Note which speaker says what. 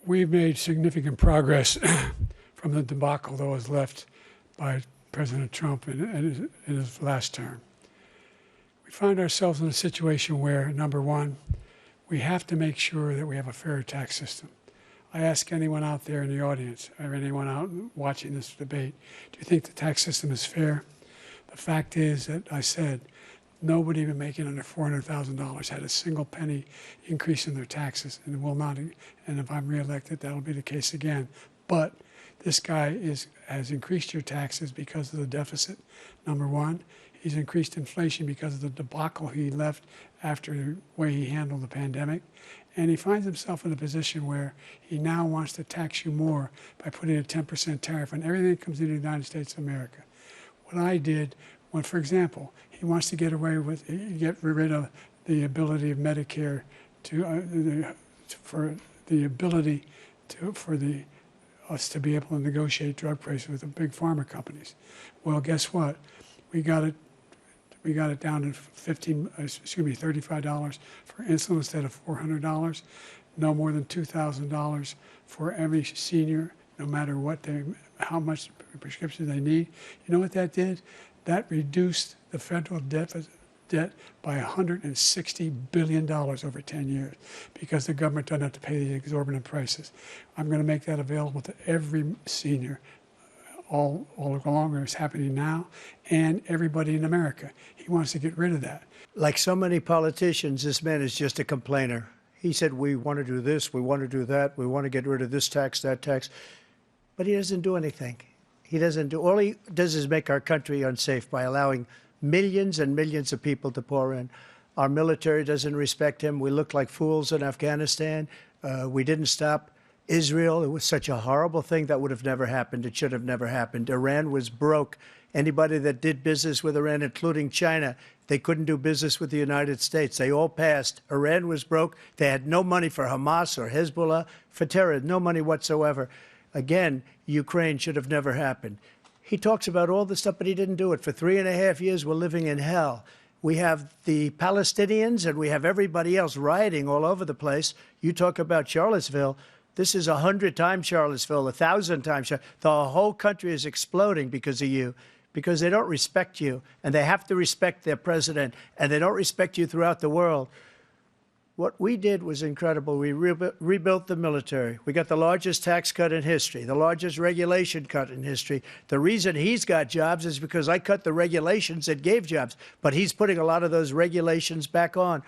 Speaker 1: We've made significant progress from the debacle that was left by President Trump in his last term. We find ourselves in a situation where, number one, we have to make sure that we have a fair tax system. I ask anyone out there in the audience or anyone out watching this debate, do you think the tax system is fair? The fact is that I said nobody even making under $400,000 had a single penny increase in their taxes and will not, and if I'm reelected, that'll be the case again. But this guy has increased your taxes because of the deficit, number one. He's increased inflation because of the debacle he left after the way he handled the pandemic. And he finds himself in a position where he now wants to tax you more by putting a 10% tariff on everything that comes into the United States of America. What I did, when, for example, he wants to get rid of the ability of Medicare for us to be able to negotiate drug prices with the big pharma companies. Well, guess what? We got it down to $35 for insulin instead of $400. No more than $2,000 for every senior, no matter how much prescription they need. You know what that did? That reduced the federal debt by $160 billion over 10 years because the government doesn't have to pay the exorbitant prices. I'm going to make that available to every senior all along, it's happening now, and everybody in America. He wants to get rid of that.
Speaker 2: Like so many politicians, this man is just a complainer. He said, we want to do this, we want to do that, we want to get rid of this tax, that tax. But he doesn't do anything. All he does is make our country unsafe by allowing millions and millions of people to pour in. Our military doesn't respect him. We look like fools in Afghanistan. We didn't stop Israel. It was such a horrible thing that would have never happened. It should have never happened. Iran was broke. Anybody that did business with Iran, including China, they couldn't do business with the United States. They all passed. Iran was broke. They had no money for Hamas or Hezbollah, for terror, no money whatsoever. Again, Ukraine should have never happened. He talks about all this stuff, but he didn't do it. For 3.5 years, we're living in hell. We have the Palestinians and we have everybody else rioting all over the place. You talk about Charlottesville. This is 100 times Charlottesville, 1,000 times. The whole country is exploding because of you, because they don't respect you, and they have to respect their president, and they don't respect you throughout the world. What we did was incredible. We rebuilt the military. We got the largest tax cut in history, the largest regulation cut in history. The reason he's got jobs is because I cut the regulations that gave jobs, but he's putting a lot of those regulations back on.